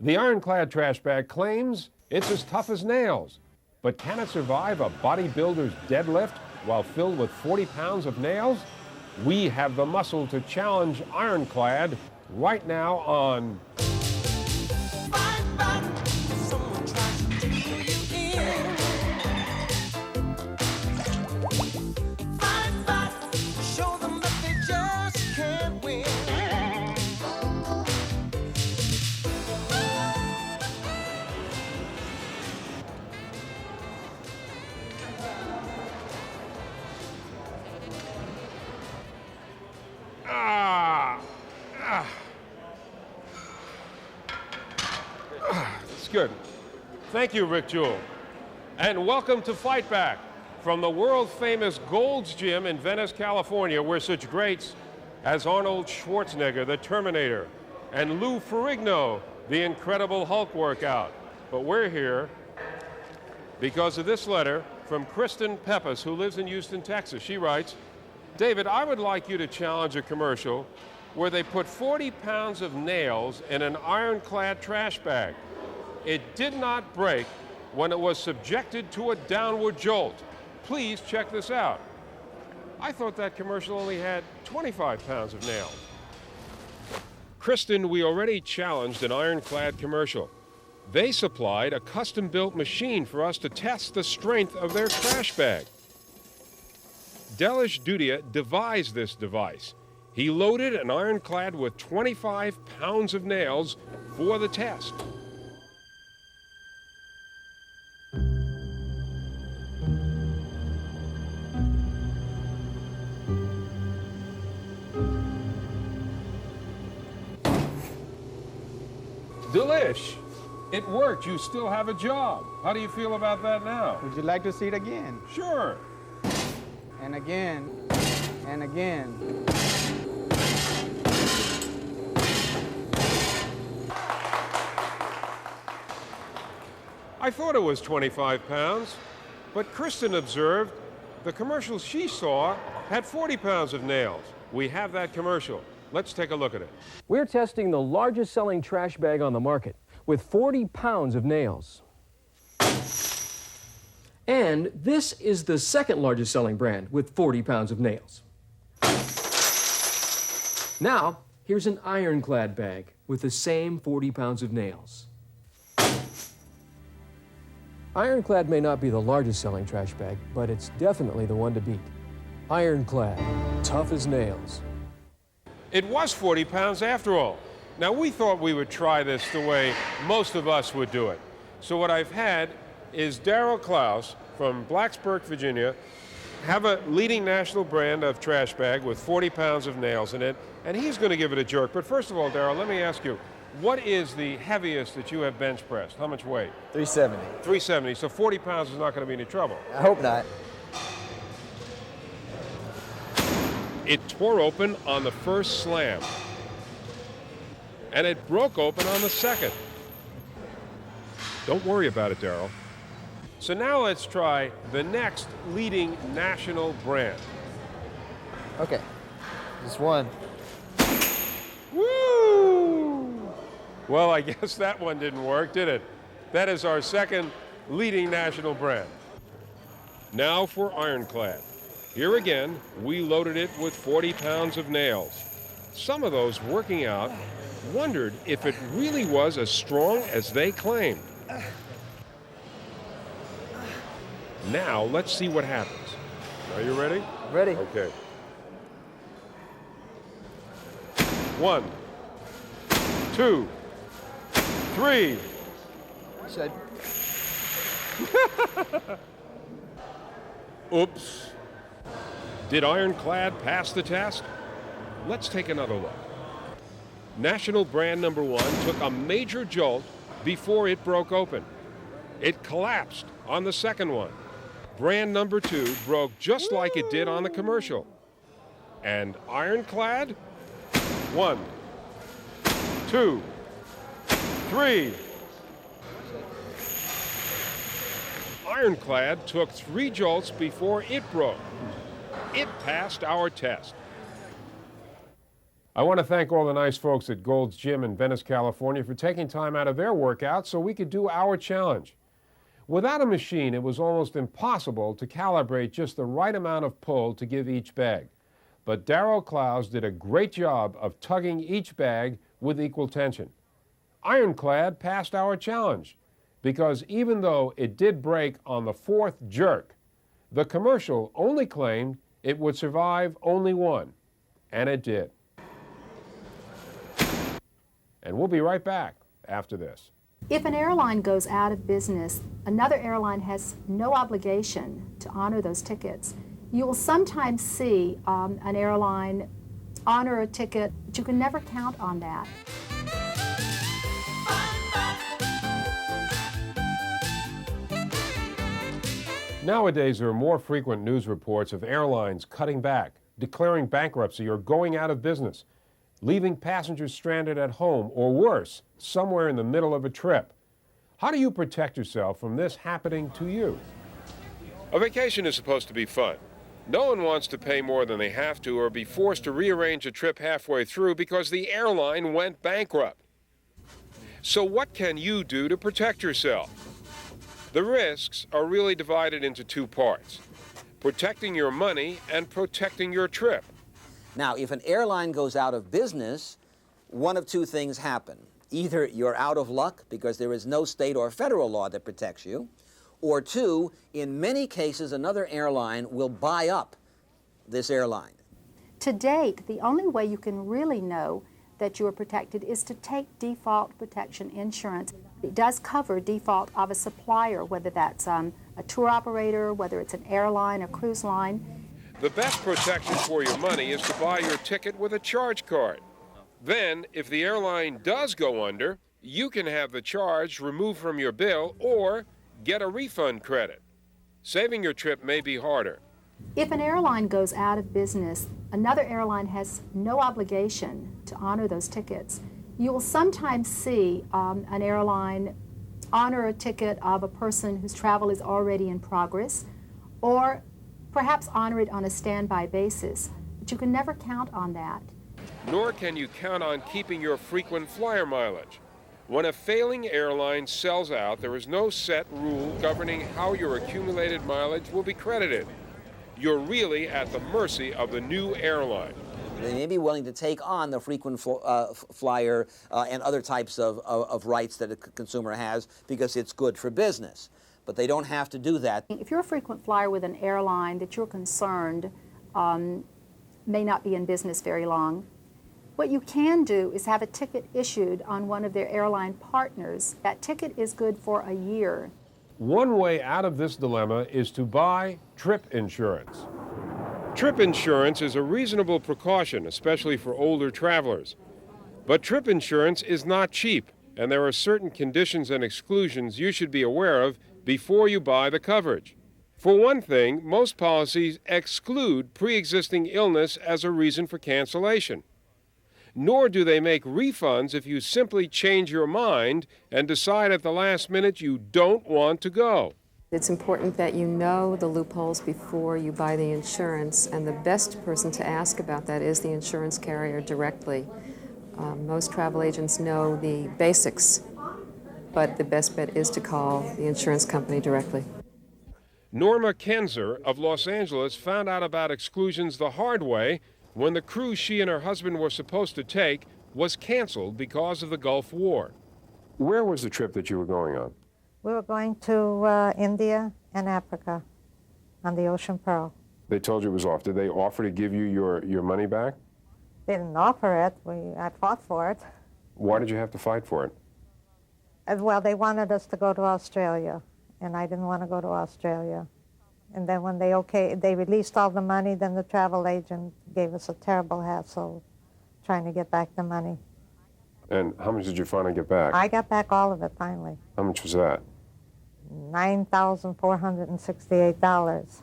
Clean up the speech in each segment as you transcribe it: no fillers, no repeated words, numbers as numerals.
The Ironclad trash bag claims it's as tough as nails, but can it survive a bodybuilder's deadlift while filled with 40 pounds of nails? We have the muscle to challenge Ironclad right now on It's good. Thank you, Rick Jewell. And welcome to Fight Back from the world-famous Gold's Gym in Venice, California, where such greats as Arnold Schwarzenegger, the Terminator, and Lou Ferrigno, the Incredible Hulk, work out. But we're here because of this letter from Kristen Peppas, who lives in Houston, Texas. She writes, David, I would like you to challenge a commercial where they put 40 pounds of nails in an Ironclad trash bag. It did not break when it was subjected to a downward jolt. Please check this out. I thought that commercial only had 25 pounds of nails. Kristen, we already challenged an Ironclad commercial. They supplied a custom-built machine for us to test the strength of their trash bag. Delish Dudia devised this device. He loaded an Ironclad with 25 pounds of nails for the test. Delish, it worked. You still have a job. How do you feel about that now? Would you like to see it again? Sure. And again, and again. I thought it was 25 pounds, but Kristen observed the commercial she saw had 40 pounds of nails. We have that commercial. Let's take a look at it. We're testing the largest selling trash bag on the market with 40 pounds of nails. And this is the second largest selling brand with 40 pounds of nails. Now, here's an Ironclad bag with the same 40 pounds of nails. Ironclad may not be the largest selling trash bag, but it's definitely the one to beat. Ironclad, tough as nails. It was 40 pounds after all. Now, we thought we would try this the way most of us would do it. So what I've had is Darryl Klaus from Blacksburg, Virginia, have a leading national brand of trash bag with 40 pounds of nails in it, and he's going to give it a jerk. But first of all, Darryl, let me ask you, what is the heaviest that you have bench pressed? How much weight? 370. 370, so 40 pounds is not going to be any trouble. I hope not. It tore open on the first slam, and it broke open on the second. Don't worry about it, Darryl. So now let's try the next leading national brand. Okay, just one. Woo! Well, I guess that one didn't work, did it? That is our second leading national brand. Now for Ironclad. Here again, we loaded it with 40 pounds of nails. Some of those working out wondered if it really was as strong as they claimed. Now, let's see what happens. Are you ready? Ready. Okay. 1, 2, 3. Should Oops. Did Ironclad pass the test? Let's take another look. National brand number 1 took a major jolt before it broke open. It collapsed on the second one. Brand number 2 broke just like it did on the commercial. And Ironclad? 1, 2, 3. Ironclad took 3 jolts before it broke. It passed our test. I want to thank all the nice folks at Gold's Gym in Venice, California for taking time out of their workout so we could do our challenge. Without a machine, it was almost impossible to calibrate just the right amount of pull to give each bag. But Darryl Clowes did a great job of tugging each bag with equal tension. Ironclad passed our challenge because even though it did break on the fourth jerk, the commercial only claimed it would survive only one, and it did. And we'll be right back after this. If an airline goes out of business, another airline has no obligation to honor those tickets. You will sometimes see an airline honor a ticket, but you can never count on that. Nowadays, there are more frequent news reports of airlines cutting back, declaring bankruptcy, or going out of business, leaving passengers stranded at home, or worse, somewhere in the middle of a trip. How do you protect yourself from this happening to you? A vacation is supposed to be fun. No one wants to pay more than they have to or be forced to rearrange a trip halfway through because the airline went bankrupt. So what can you do to protect yourself? The risks are really divided into two parts: protecting your money and protecting your trip. Now, if an airline goes out of business, one of two things happen. Either you're out of luck because there is no state or federal law that protects you, or two, in many cases, another airline will buy up this airline. To date, the only way you can really know that you are protected is to take default protection insurance. It does cover default of a supplier, whether that's a tour operator, whether it's an airline, a cruise line. The best protection for your money is to buy your ticket with a charge card. Then, if the airline does go under, you can have the charge removed from your bill or get a refund credit. Saving your trip may be harder. If an airline goes out of business, another airline has no obligation to honor those tickets. You will sometimes see an airline honor a ticket of a person whose travel is already in progress, or perhaps honor it on a standby basis, but you can never count on that. Nor can you count on keeping your frequent flyer mileage. When a failing airline sells out, there is no set rule governing how your accumulated mileage will be credited. You're really at the mercy of the new airline. They may be willing to take on the frequent flyer and other types of rights that a consumer has because it's good for business. But they don't have to do that. If you're a frequent flyer with an airline that you're concerned may not be in business very long, what you can do is have a ticket issued on one of their airline partners. That ticket is good for a year. One way out of this dilemma is to buy trip insurance. Trip insurance is a reasonable precaution, especially for older travelers. But trip insurance is not cheap, and there are certain conditions and exclusions you should be aware of before you buy the coverage. For one thing, most policies exclude pre-existing illness as a reason for cancellation. Nor do they make refunds if you simply change your mind and decide at the last minute you don't want to go. It's important that you know the loopholes before you buy the insurance, and the best person to ask about that is the insurance carrier directly. Most travel agents know the basics, but the best bet is to call the insurance company directly. Norma Kenzer of Los Angeles found out about exclusions the hard way when the cruise she and her husband were supposed to take was canceled because of the Gulf War. Where was the trip that you were going on? We were going to India and Africa on the Ocean Pearl. They told you it was off. Did they offer to give you your money back? They didn't offer it. I fought for it. Why did you have to fight for it? Well, they wanted us to go to Australia, and I didn't want to go to Australia. And then when they released all the money, then the travel agent gave us a terrible hassle trying to get back the money. And how much did you finally get back? I got back all of it finally. How much was that? $9,468.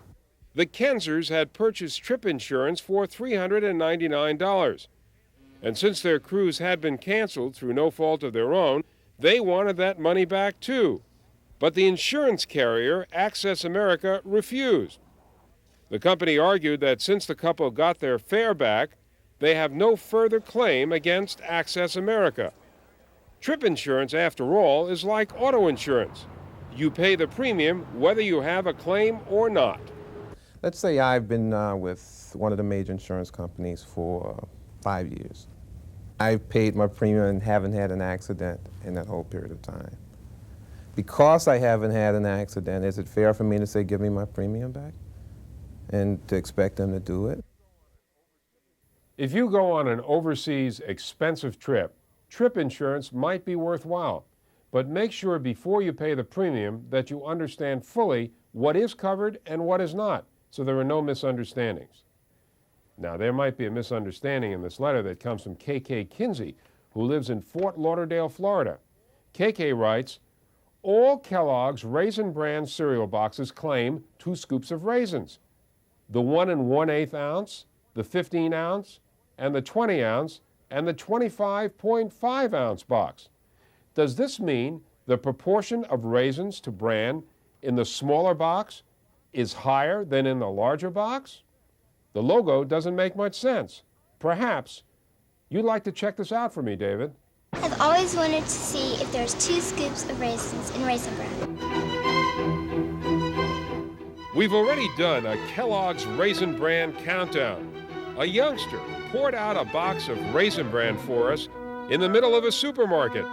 The Kenzers had purchased trip insurance for $399. And since their cruise had been canceled through no fault of their own, they wanted that money back too. But the insurance carrier, Access America, refused. The company argued that since the couple got their fare back, they have no further claim against Access America. Trip insurance, after all, is like auto insurance. You pay the premium whether you have a claim or not. Let's say I've been with one of the major insurance companies for 5 years. I've paid my premium and haven't had an accident in that whole period of time. Because I haven't had an accident, is it fair for me to say, give me my premium back? And to expect them to do it? If you go on an overseas expensive trip, trip insurance might be worthwhile. But make sure before you pay the premium that you understand fully what is covered and what is not, so there are no misunderstandings. Now, there might be a misunderstanding in this letter that comes from KK Kinsey, who lives in Fort Lauderdale, Florida. KK writes, all Kellogg's Raisin Bran cereal boxes claim 2 scoops of raisins. The 1 1/8 ounce, the 15 ounce, and the 20 ounce, and the 25.5 ounce box. Does this mean the proportion of raisins to bran in the smaller box is higher than in the larger box? The logo doesn't make much sense. Perhaps you'd like to check this out for me, David. I've always wanted to see if there's 2 scoops of raisins in Raisin Bran. We've already done a Kellogg's Raisin Bran countdown. A youngster poured out a box of Raisin Bran for us in the middle of a supermarket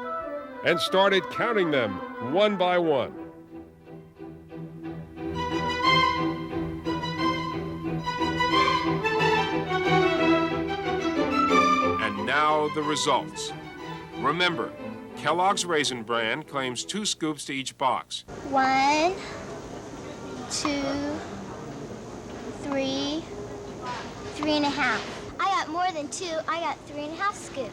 and started counting them one by one. And now the results. Remember, Kellogg's Raisin Bran claims 2 scoops to each box. 1, 2, 3, 3.5. I got more than 2. I got 3.5 scoops.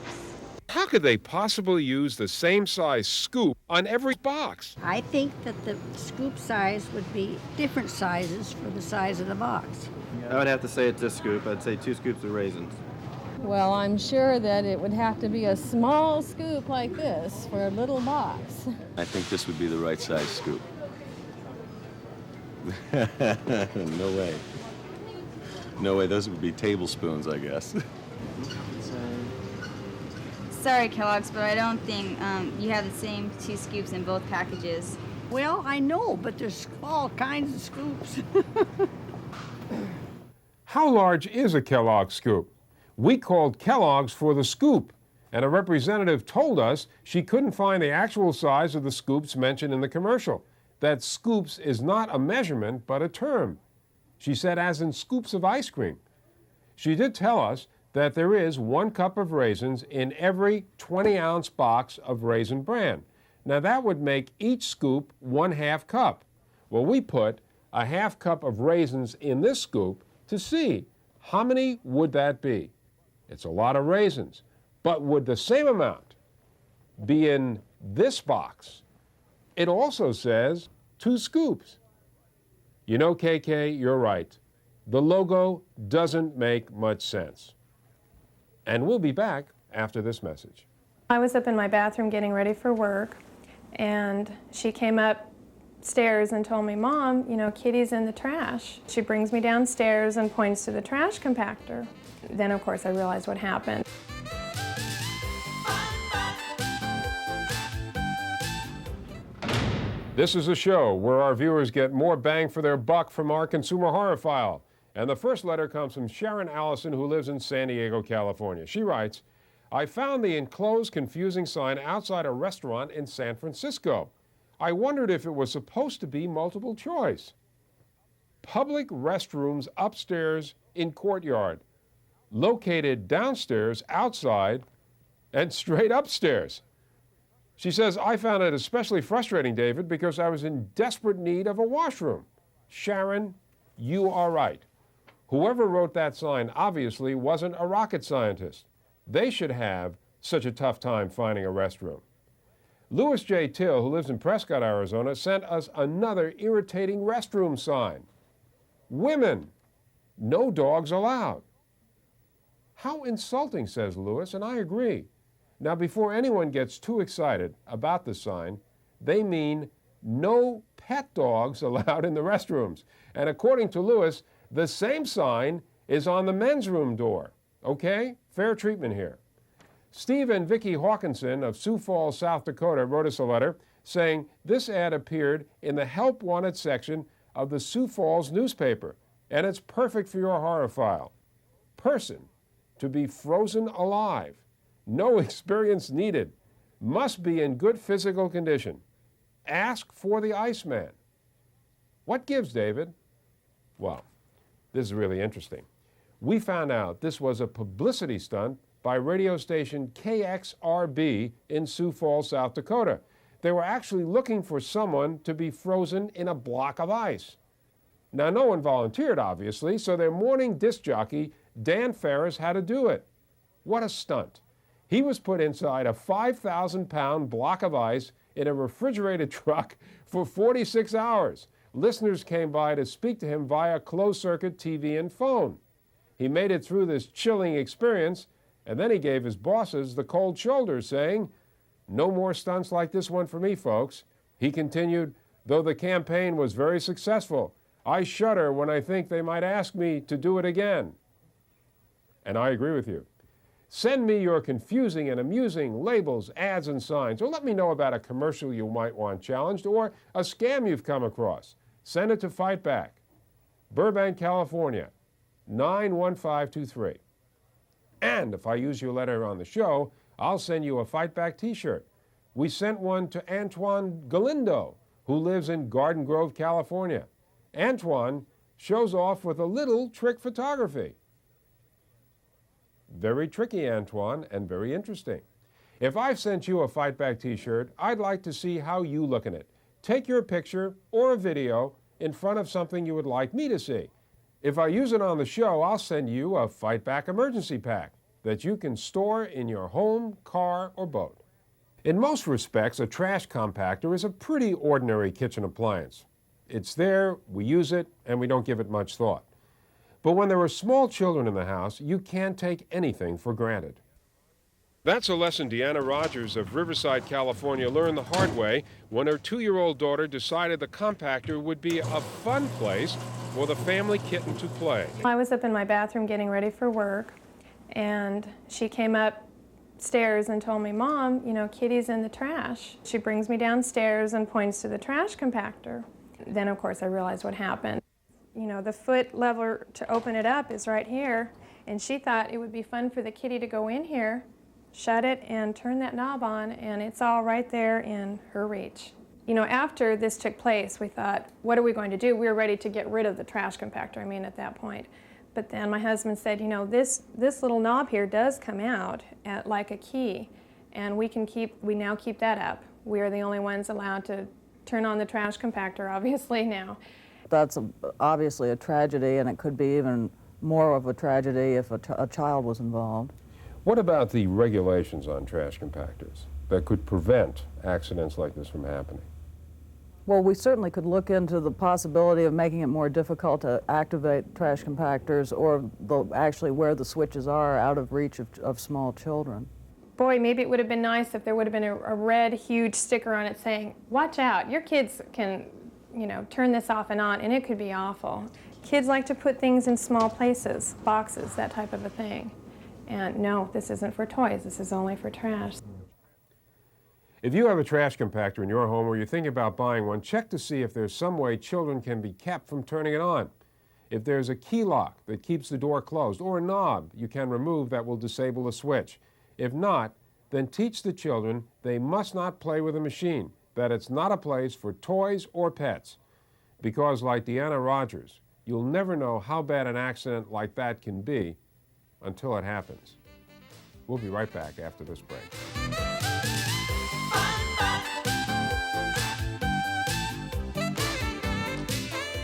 How could they possibly use the same size scoop on every box? I think that the scoop size would be different sizes for the size of the box. I would have to say it's a scoop. I'd say 2 scoops of raisins. Well, I'm sure that it would have to be a small scoop like this for a little box. I think this would be the right size scoop. No way. No way, those would be tablespoons, I guess. Sorry, Kellogg's, but I don't think you have the same 2 scoops in both packages. Well, I know, but there's all kinds of scoops. How large is a Kellogg scoop? We called Kellogg's for the scoop, and a representative told us she couldn't find the actual size of the scoops mentioned in the commercial. That scoops is not a measurement, but a term. She said, as in scoops of ice cream. She did tell us that there is 1 cup of raisins in every 20-ounce box of Raisin Bran. Now that would make each scoop 1/2 cup. Well, we put a 1/2 cup of raisins in this scoop to see how many would that be. It's a lot of raisins, but would the same amount be in this box? It also says 2 scoops. You know, KK, you're right. The logo doesn't make much sense. And we'll be back after this message. I was up in my bathroom getting ready for work, and she came upstairs and told me, Mom, you know, Kitty's in the trash. She brings me downstairs and points to the trash compactor. Then, of course, I realized what happened. This is a show where our viewers get more bang for their buck from our consumer horror file. And the first letter comes from Sharon Allison, who lives in San Diego, California. She writes, I found the enclosed confusing sign outside a restaurant in San Francisco. I wondered if it was supposed to be multiple choice. Public restrooms upstairs in courtyard, located downstairs, outside, and straight upstairs. She says, I found it especially frustrating, David, because I was in desperate need of a washroom. Sharon, you are right. Whoever wrote that sign obviously wasn't a rocket scientist. They should have such a tough time finding a restroom. Louis J. Till, who lives in Prescott, Arizona, sent us another irritating restroom sign. Women, no dogs allowed. How insulting, says Louis, and I agree. Now, before anyone gets too excited about the sign, they mean no pet dogs allowed in the restrooms. And according to Louis, the same sign is on the men's room door. Okay? fair treatment here. Steve and Vicki Hawkinson of Sioux Falls, South Dakota, wrote us a letter saying this ad appeared in the Help Wanted section of the Sioux Falls newspaper, and it's perfect for your horror file. Person to be frozen alive. No experience needed. Must be in good physical condition. Ask for the Iceman. What gives, David? Well, this is really interesting. We found out this was a publicity stunt by radio station KXRB in Sioux Falls, South Dakota. They were actually looking for someone to be frozen in a block of ice. Now, no one volunteered, obviously, so their morning disc jockey, Dan Ferris, had to do it. What a stunt. He was put inside a 5,000-pound block of ice in a refrigerated truck for 46 hours. Listeners came by to speak to him via closed-circuit TV and phone. He made it through this chilling experience, and then he gave his bosses the cold shoulder, saying, "No more stunts like this one for me, folks." He continued, "Though the campaign was very successful, I shudder when I think they might ask me to do it again." And I agree with you. Send me your confusing and amusing labels, ads, and signs, or let me know about a commercial you might want challenged or a scam you've come across. Send it to Fight Back, Burbank, California, 91523. And if I use your letter on the show, I'll send you a Fight Back t-shirt. We sent one to Antoine Galindo, who lives in Garden Grove, California. Antoine shows off with a little trick photography. Very tricky, Antoine, and very interesting. If I've sent you a Fight Back t-shirt, I'd like to see how you look in it. Take your picture or a video in front of something you would like me to see. If I use it on the show, I'll send you a Fight Back emergency pack that you can store in your home, car, or boat. In most respects, a trash compactor is a pretty ordinary kitchen appliance. It's there, we use it, and we don't give it much thought. But when there are small children in the house, you can't take anything for granted. That's a lesson Deanna Rogers of Riverside, California learned the hard way when her 2-year-old daughter decided the compactor would be a fun place for the family kitten to play. I was up in my bathroom getting ready for work, and she came upstairs and told me, "Mom, you know, Kitty's in the trash." She brings me downstairs and points to the trash compactor. Then, of course, I realized what happened. You know, the foot lever to open it up is right here, and she thought it would be fun for the kitty to go in here, shut it, and turn that knob on, and it's all right there in her reach. You know, after this took place, we thought, what are we going to do? We were ready to get rid of the trash compactor, at that point. But then my husband said, you know, this little knob here does come out like a key, and we now keep that up. We are the only ones allowed to turn on the trash compactor, obviously, now. That's obviously a tragedy, and it could be even more of a tragedy if a child was involved. What about the regulations on trash compactors that could prevent accidents like this from happening? Well, we certainly could look into the possibility of making it more difficult to activate trash compactors, or actually where the switches are out of reach of small children. Boy, maybe it would have been nice if there would have been a red, huge sticker on it saying, "Watch out, your kids can, you know, turn this off and on," and it could be awful. Kids like to put things in small places, boxes, that type of a thing. And no, this isn't for toys, this is only for trash. If you have a trash compactor in your home or you're thinking about buying one, check to see if there's some way children can be kept from turning it on. If there's a key lock that keeps the door closed, or a knob you can remove that will disable the switch. If not, then teach the children they must not play with a machine, that it's not a place for toys or pets. Because like Deanna Rogers, you'll never know how bad an accident like that can be until it happens. We'll be right back after this break.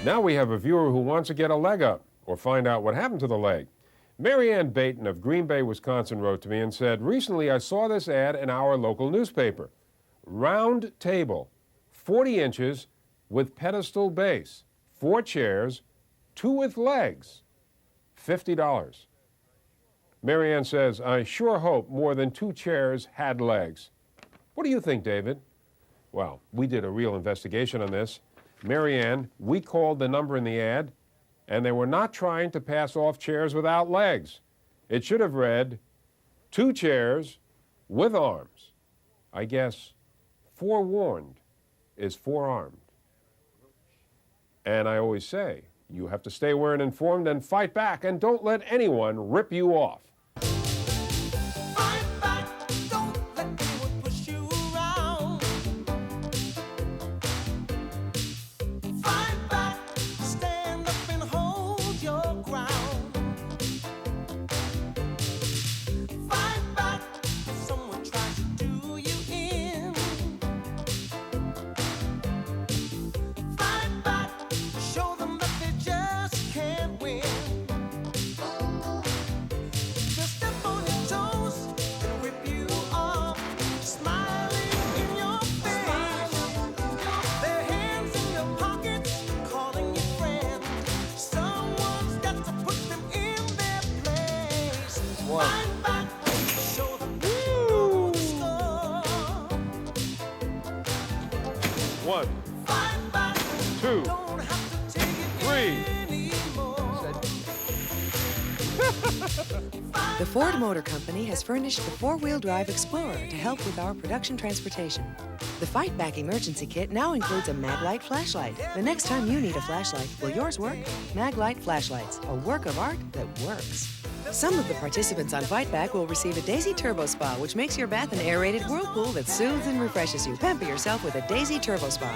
Now we have a viewer who wants to get a leg up or find out what happened to the leg. Mary Ann Baton of Green Bay, Wisconsin wrote to me and said, "Recently I saw this ad in our local newspaper. Round table, 40 inches with pedestal base, 4 chairs, 2 with legs, $50. Mary Ann says, "I sure hope more than 2 chairs had legs." What do you think, David? Well, we did a real investigation on this. Mary Ann, we called the number in the ad, and they were not trying to pass off chairs without legs. It should have read, 2 chairs with arms. I guess forewarned is forearmed. And I always say, you have to stay aware and informed and fight back, and don't let anyone rip you off. One, 2, 3. The Ford Motor Company has furnished the 4-wheel drive Explorer to help with our production transportation. The Fight Back Emergency Kit now includes a Maglite flashlight. The next time you need a flashlight, will yours work? Maglite flashlights, a work of art that works. Some of the participants on Fight Back will receive a Daisy Turbo Spa, which makes your bath an aerated whirlpool that soothes and refreshes you. Pamper yourself with a Daisy Turbo Spa.